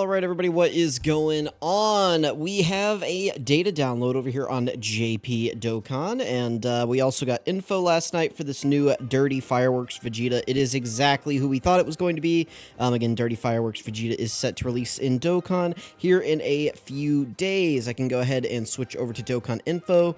Alright everybody, what is going on? We have a data download over here on JP Dokkan, and we also got info last night for this new Dirty Fireworks Vegeta. It is exactly who we thought it was going to be. Again, Dirty Fireworks Vegeta is set to release in Dokkan here in a few days. I can go ahead and switch over to Dokkan info.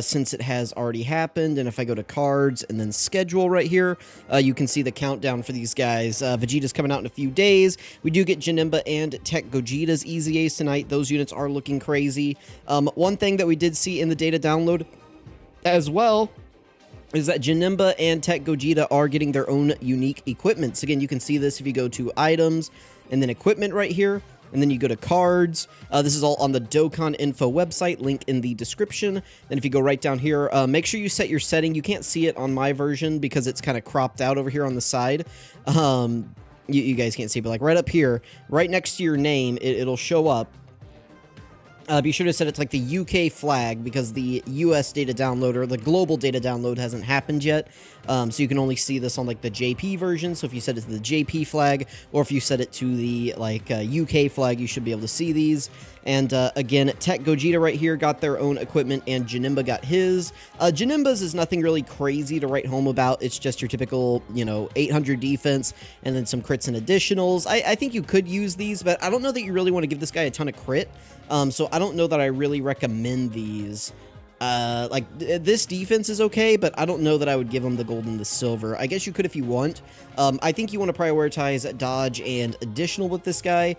Since it has already happened, and if I go to cards and then schedule right here, you can see the countdown for these guys. Vegeta's coming out in a few days. We do get Janemba and Tech Gogeta's Easy Ace tonight. Those units are looking crazy. One thing that we did see in the data download as well is that Janemba and Tech Gogeta are getting their own unique equipments. Again, you can see this if you go to items and then equipment right here. And then you go to cards. This is all on the Dokkan info website, link in the description. Then if you go right down here, make sure you set your setting. You can't see it on my version because it's kind of cropped out over here on the side. You guys can't see, but like right up here, right next to your name, it'll show up. Be sure to set it to like the UK flag because the US data download or the global data download hasn't happened yet. So you can only see this on like the JP version. So if you set it to the JP flag or if you set it to the like UK flag, you should be able to see these. And again, Tech Gogeta right here got their own equipment and Janemba got his. Janemba's is nothing really crazy to write home about. It's just your typical, you know, 800 defense and then some crits and additionals. I think you could use these, but I don't know that you really want to give this guy a ton of crit. So I don't know that I really recommend these. Like, this defense is okay, but I don't know that I would give him the gold and the silver. I guess you could if you want. I think you want to prioritize dodge and additional with this guy.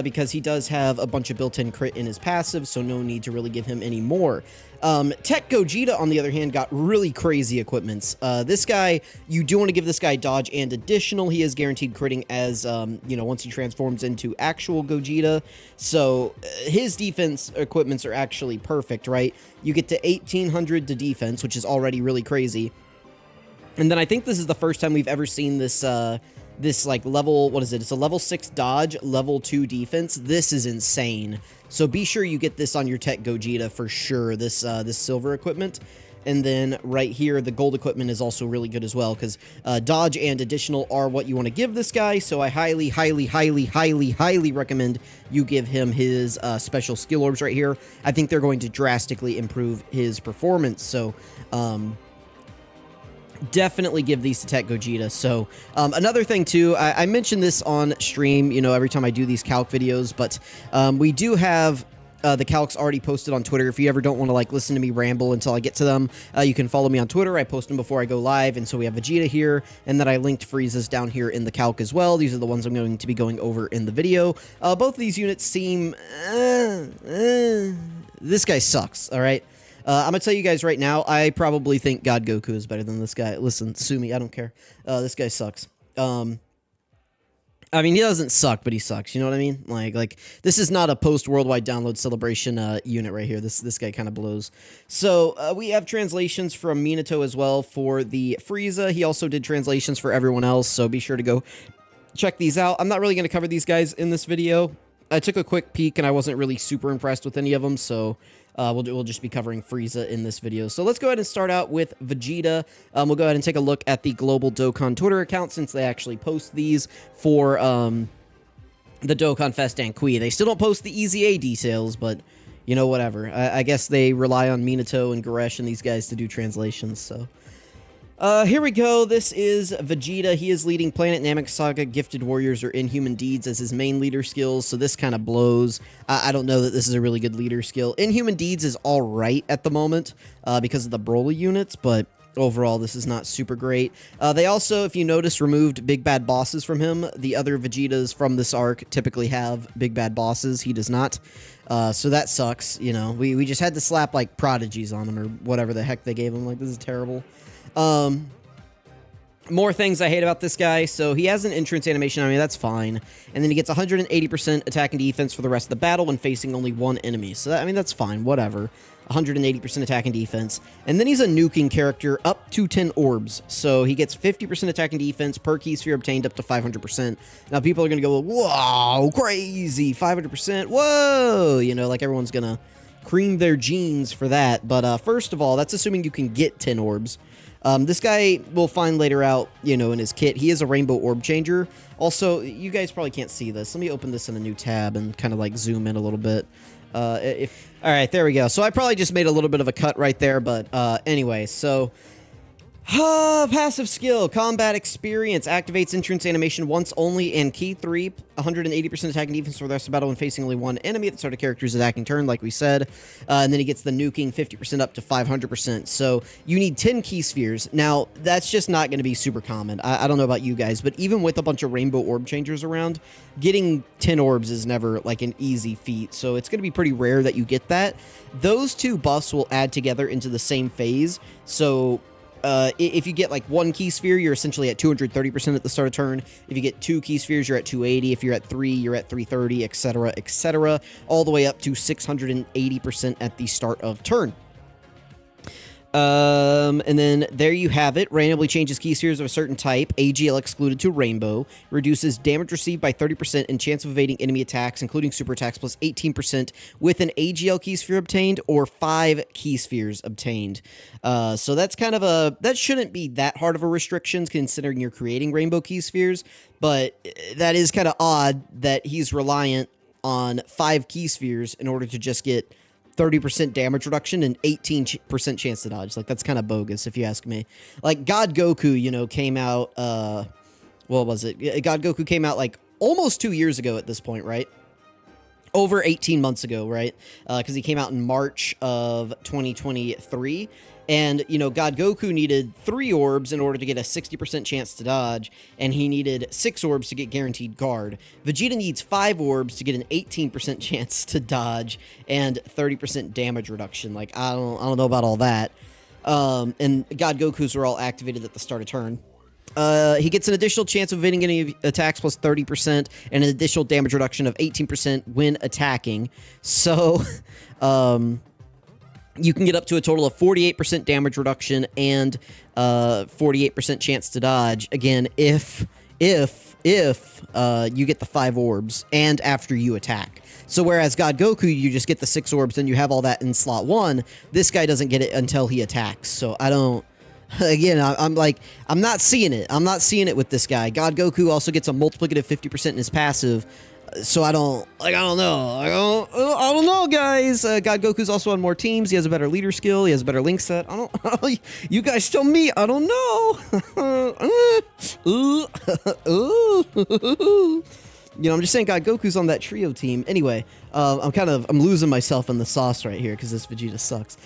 Because he does have a bunch of built-in crit in his passive, so no need to really give him any more. Tech Gogeta, on the other hand, got really crazy equipments. This guy, you do want to give this guy dodge and additional. He is guaranteed critting as, you know, once he transforms into actual Gogeta. So his defense equipments are actually perfect, right? You get to 1800 to defense, which is already really crazy. And then I think this is the first time we've ever seen this, this like level, what is it? It's a level 6 dodge, level 2 defense. This is insane. So be sure you get this on your Tech Gogeta for sure, this this silver equipment. And then right here, the gold equipment is also really good as well because dodge and additional are what you want to give this guy. So I highly, highly, highly, highly, highly recommend you give him his special skill orbs right here. I think they're going to drastically improve his performance. So, definitely give these to Tech Gogeta. So, another thing too, I mentioned this on stream, you know, every time I do these calc videos, but we do have the calcs already posted on Twitter. If you ever don't want to like listen to me ramble until I get to them, you can follow me on Twitter. I post them before I go live, and so we have Vegeta here, and then I linked Frieza's down here in the calc as well. These are the ones I'm going to be going over in the video. Both of these units seem, this guy sucks, all right? I'm gonna tell you guys right now, I probably think God Goku is better than this guy. Listen, sue me, I don't care. This guy sucks. I mean, he doesn't suck, but he sucks, you know what I mean? Like this is not a post-worldwide download celebration unit right here. This guy kind of blows. So, we have translations from Minato as well for the Frieza. He also did translations for everyone else, so be sure to go check these out. I'm not really gonna cover these guys in this video. I took a quick peek, and I wasn't really super impressed with any of them, so we'll just be covering Frieza in this video. So let's go ahead and start out with Vegeta. We'll go ahead and take a look at the global Dokkan Twitter account since they actually post these for the Dokkan Fest and Kui. They still don't post the Easy A details, but, you know, whatever. I guess they rely on Minato and Goresh and these guys to do translations, so... here we go. This is Vegeta. He is leading Planet Namek Saga Gifted Warriors or Inhuman Deeds as his main leader skills, so this kind of blows. I don't know that this is a really good leader skill. Inhuman Deeds is alright at the moment because of the Broly units, but overall this is not super great. They also, if you notice, removed big bad bosses from him. The other Vegetas from this arc typically have big bad bosses. He does not. So that sucks, you know. We just had to slap, like, prodigies on him or whatever the heck they gave him. Like, this is terrible. More things I hate about this guy. So he has an entrance animation. I mean, that's fine. And then he gets 180% attack and defense for the rest of the battle when facing only one enemy. So that, I mean, that's fine. Whatever. 180% attack and defense. And then he's a nuking character up to 10 orbs. So he gets 50% attack and defense per key sphere obtained up to 500%. Now people are going to go, whoa, crazy, 500%. Whoa. You know, like everyone's going to cream their jeans for that. But first of all, that's assuming you can get 10 orbs. This guy we'll find later out, you know, in his kit. He is a rainbow orb changer. Also, you guys probably can't see this. Let me open this in a new tab and kind of like zoom in a little bit. All right, there we go. So I probably just made a little bit of a cut right there, but anyway, so passive skill, combat experience, activates entrance animation once only, and key 3, 180% attack and defense for the rest of the battle when facing only one enemy at the start of character's attacking turn, like we said. And then he gets the nuking 50% up to 500%. So you need 10 key spheres. Now, that's just not going to be super common. I don't know about you guys, but even with a bunch of rainbow orb changers around, getting 10 orbs is never like an easy feat. So it's going to be pretty rare that you get that. Those two buffs will add together into the same phase. So if you get like 1 key sphere, you're essentially at 230% at the start of turn. If you get 2 key spheres, you're at 280. If you're at 3, you're at 330, etc., all the way up to 680% at the start of turn. And then there you have it. Randomly changes key spheres of a certain type. AGL excluded to rainbow. Reduces damage received by 30% and chance of evading enemy attacks, including super attacks, plus 18% with an AGL key sphere obtained or 5 key spheres obtained. So that's kind of that shouldn't be that hard of a restriction considering you're creating rainbow key spheres, but that is kind of odd that he's reliant on 5 key spheres in order to just get 30% damage reduction and 18% chance to dodge. Like, that's kind of bogus, if you ask me. Like, God Goku, you know, came out, what was it? God Goku came out, like, almost 2 years ago at this point, right? Over 18 months ago, right? Because he came out in March of 2023. And, you know, God Goku needed 3 orbs in order to get a 60% chance to dodge, and he needed 6 orbs to get guaranteed guard. Vegeta needs 5 orbs to get an 18% chance to dodge and 30% damage reduction. Like, I don't know about all that. And God Gokus are all activated at the start of turn. He gets an additional chance of evading any attacks plus 30% and an additional damage reduction of 18% when attacking. So, you can get up to a total of 48% damage reduction and 48% chance to dodge. Again, if you get the 5 orbs and after you attack. So whereas God Goku, you just get the 6 orbs and you have all that in slot 1, this guy doesn't get it until he attacks. So I don't... Again, I'm not seeing it. I'm not seeing it with this guy. God Goku also gets a multiplicative 50% in his passive. So I don't know, guys. God Goku's also on more teams. He has a better leader skill. He has a better link set. You guys tell me. I don't know. You know, I'm just saying God Goku's on that trio team. Anyway, I'm losing myself in the sauce right here because this Vegeta sucks.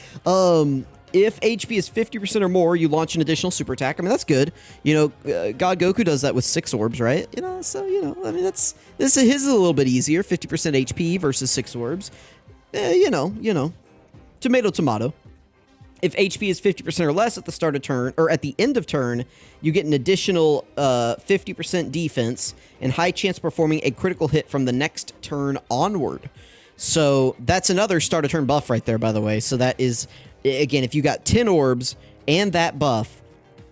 If HP is 50% or more, you launch an additional super attack. I mean, that's good. You know, God Goku does that with 6 orbs, right? You know, so, you know, I mean, his is a little bit easier. 50% HP versus 6 orbs. You know. Tomato, tomato. If HP is 50% or less at the start of turn, or at the end of turn, you get an additional 50% defense and high chance of performing a critical hit from the next turn onward. So that's another start of turn buff right there, by the way. So that is... Again, if you got 10 orbs and that buff,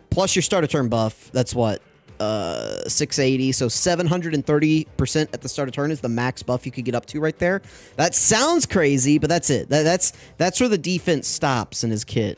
plus your start of turn buff, that's what? 680, so 730% at the start of turn is the max buff you could get up to right there. That sounds crazy, but that's it. That's where the defense stops in his kit.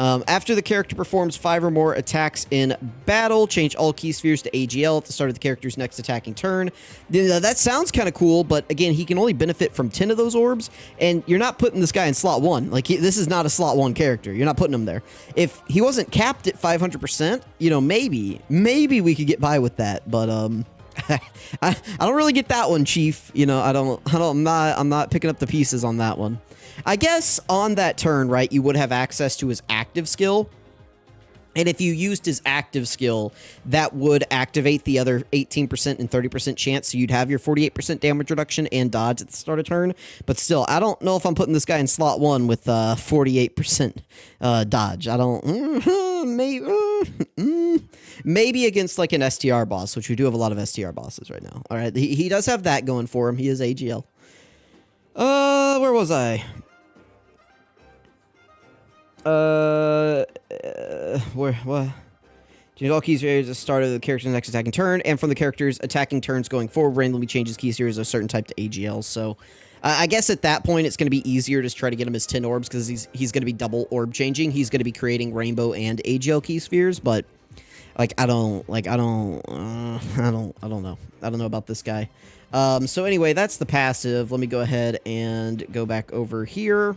After the character performs 5 or more attacks in battle, change all key spheres to AGL at the start of the character's next attacking turn. That sounds kind of cool, but again, he can only benefit from 10 of those orbs, and you're not putting this guy in slot 1. Like, this is not a slot 1 character. You're not putting him there. If he wasn't capped at 500%, you know, maybe we could get by with that, but I don't really get that one, Chief. You know, I'm not picking up the pieces on that one. I guess on that turn, right, you would have access to his active skill. And if you used his active skill, that would activate the other 18% and 30% chance. So you'd have your 48% damage reduction and dodge at the start of turn. But still, I don't know if I'm putting this guy in slot 1 with 48% dodge. I don't... maybe against like an STR boss, which we do have a lot of STR bosses right now. All right, he does have that going for him. He is AGL. Where was I? What? Change all key series at the start of the character's next attacking turn, and from the character's attacking turns going forward, randomly changes key series of a certain type to AGL. So, I guess at that point, it's going to be easier to try to get him his 10 orbs because he's going to be double orb changing. He's going to be creating rainbow and AGL key spheres, but like I don't know. I don't know about this guy. So anyway, that's the passive. Let me go ahead and go back over here.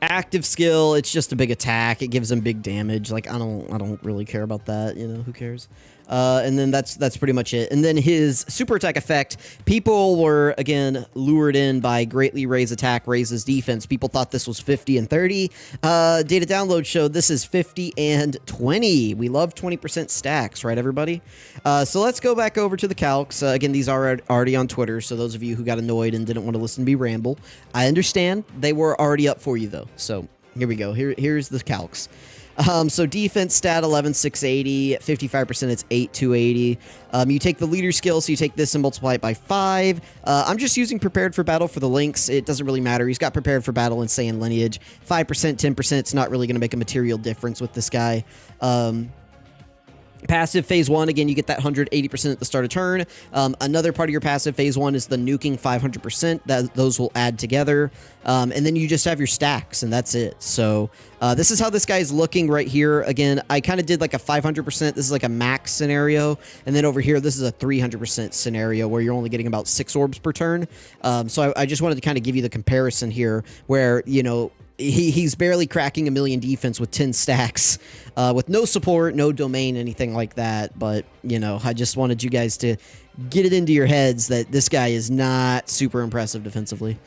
Active skill, it's just a big attack. It gives him big damage. Like I don't really care about that, you know, who cares? And then that's pretty much it. And then his super attack effect, people were again lured in by greatly raise attack, raises defense. People thought this was 50 and 30. Data download showed this is 50 and 20. We love 20% stacks, right, everybody? So let's go back over to the calcs. Again, these are already on Twitter, so those of you who got annoyed and didn't want to listen to me ramble, I understand. They were already up for you, though. So here we go. Here's the calcs. So defense stat 11,680, 55% it's 8,280. You take the leader skill, so you take this and multiply it by 5. I'm just using prepared for battle for the links. It doesn't really matter. He's got prepared for battle and Saiyan lineage. 5%, 10%, it's not really going to make a material difference with this guy. Passive phase 1, again, you get that 180% at the start of turn. Another part of your passive phase 1 is the nuking 500%. Those will add together. And then you just have your stacks, and that's it. So this is how this guy's looking right here. Again, I kind of did like a 500%. This is like a max scenario. And then over here, this is a 300% scenario where you're only getting about 6 orbs per turn. So I just wanted to kind of give you the comparison here where, you know, he's barely cracking a million defense with 10 stacks, with no support, no domain, anything like that. But, you know, I just wanted you guys to get it into your heads that this guy is not super impressive defensively.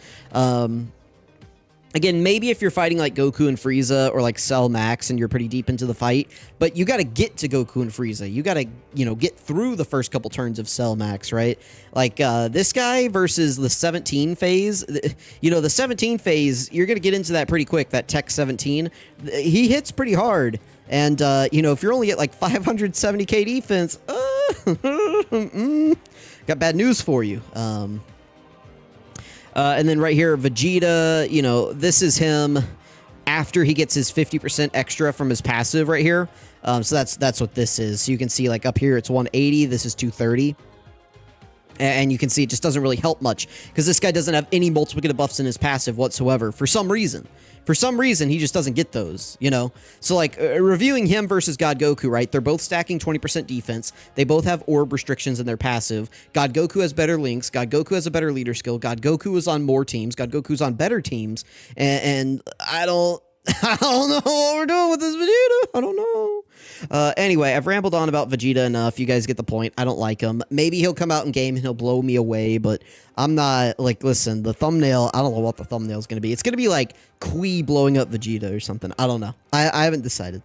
Again, maybe if you're fighting like Goku and Frieza or like Cell Max and you're pretty deep into the fight, but you got to get to Goku and Frieza. You got to, you know, get through the first couple turns of Cell Max, right? Like this guy versus the 17 phase, you know, the 17 phase, you're going to get into that pretty quick, that Tech 17. He hits pretty hard. And, you know, if you're only at like 570k defense, got bad news for you. And then right here, Vegeta, you know, this is him after he gets his 50% extra from his passive right here. So that's what this is. So you can see like up here, it's 180. This is 230. And you can see it just doesn't really help much because this guy doesn't have any multiplicative buffs in his passive whatsoever for some reason. For some reason, he just doesn't get those, you know? So, like, reviewing him versus God Goku, right? They're both stacking 20% defense. They both have orb restrictions in their passive. God Goku has better links. God Goku has a better leader skill. God Goku is on more teams. God Goku's on better teams. And I don't know what we're doing with this Vegeta. I don't know. Anyway, I've rambled on about Vegeta enough. You guys get the point. I don't like him. Maybe he'll come out in game and he'll blow me away, but I'm not, like, listen, the thumbnail, I don't know what the thumbnail is going to be. It's going to be like Kui blowing up Vegeta or something. I don't know. I haven't decided.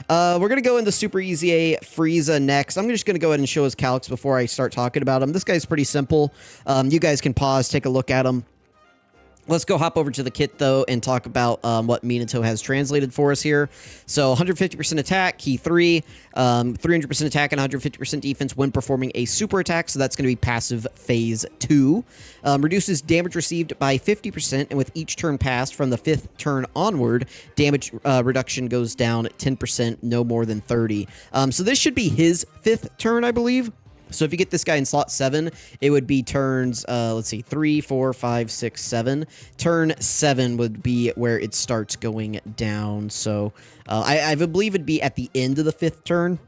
We're going to go into Super Easy A Frieza next. I'm just going to go ahead and show his calcs before I start talking about him. This guy's pretty simple. You guys can pause, take a look at him. Let's go hop over to the kit, though, and talk about what Minato has translated for us here. So 150% attack, key 3, 300% attack and 150% defense when performing a super attack. So that's going to be passive phase 2. Reduces damage received by 50%, and with each turn passed from the 5th turn onward, damage reduction goes down 10%, no more than 30. So this should be his 5th turn, I believe. So if you get this guy in slot 7, it would be turns, let's see, 3, 4, 5, 6, 7. Turn 7 would be where it starts going down. So I believe it'd be at the end of the 5th turn.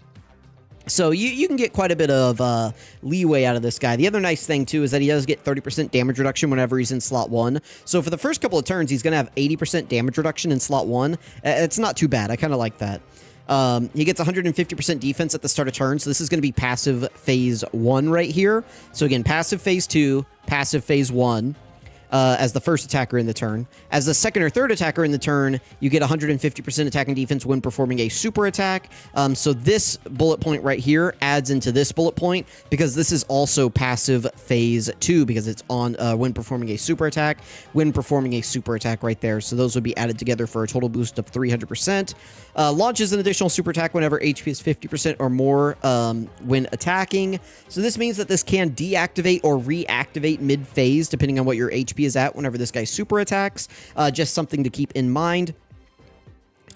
So you can get quite a bit of leeway out of this guy. The other nice thing, too, is that he does get 30% damage reduction whenever he's in slot 1. So for the first couple of turns, he's going to have 80% damage reduction in slot 1. It's not too bad. I kind of like that. He gets 150% defense at the start of turn, so this is going to be passive phase 1 right here. So again, passive phase 2, passive phase 1 as the first attacker in the turn. As the second or third attacker in the turn, you get 150% attack and defense when performing a super attack. So this bullet point right here adds into this bullet point because this is also passive phase 2 because it's on when performing a super attack, right there. So those would be added together for a total boost of 300%. Launches an additional super attack whenever HP is 50% or more when attacking. So this means that this can deactivate or reactivate mid-phase depending on what your HP is at whenever this guy super attacks. Just something to keep in mind.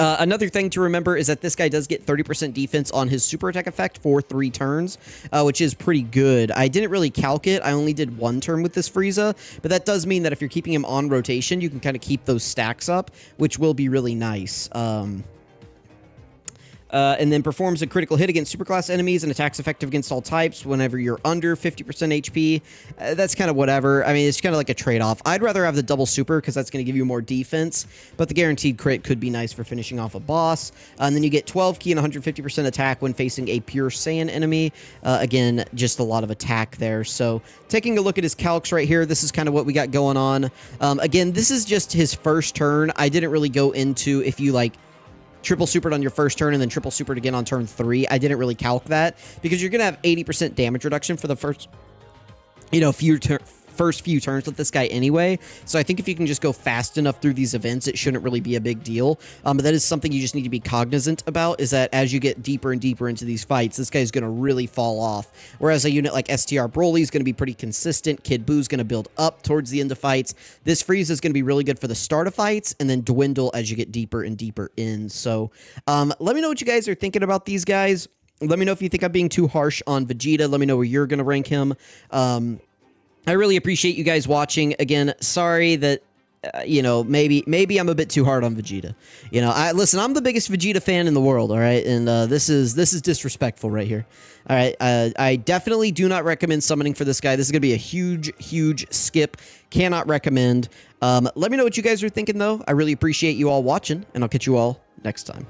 Another thing to remember is that this guy does get 30% defense on his super attack effect for 3 turns, which is pretty good. I didn't really calc it. I only did 1 turn with this Frieza, but that does mean that if you're keeping him on rotation, you can kind of keep those stacks up, which will be really nice. And then performs a critical hit against superclass enemies and attacks effective against all types whenever you're under 50% HP. That's kind of whatever. I mean, it's kind of like a trade-off. I'd rather have the double super because that's going to give you more defense, but the guaranteed crit could be nice for finishing off a boss. And then you get 12 ki and 150% attack when facing a pure Saiyan enemy. Again, just a lot of attack there. So taking a look at his calcs right here, this is kind of what we got going on. Again, this is just his first turn. I didn't really go into if you like triple supered on your first turn and then triple supered again on turn 3. I didn't really calc that because you're going to have 80% damage reduction for the first, first few turns with this guy anyway. So I think if you can just go fast enough through these events, it shouldn't really be a big deal. But that is something you just need to be cognizant about, is that as you get deeper and deeper into these fights, this guy's going to really fall off. Whereas a unit like STR Broly is going to be pretty consistent. Kid Boo's going to build up towards the end of fights. This Frieza is going to be really good for the start of fights and then dwindle as you get deeper and deeper in. So let me know what you guys are thinking about these guys. Let me know if you think I'm being too harsh on Vegeta. Let me know where you're going to rank him. I really appreciate you guys watching. Again, sorry that, maybe I'm a bit too hard on Vegeta. Listen, I'm the biggest Vegeta fan in the world, all right? And this is disrespectful right here. All right, I definitely do not recommend summoning for this guy. This is going to be a huge, huge skip. Cannot recommend. Let me know what you guys are thinking, though. I really appreciate you all watching, and I'll catch you all next time.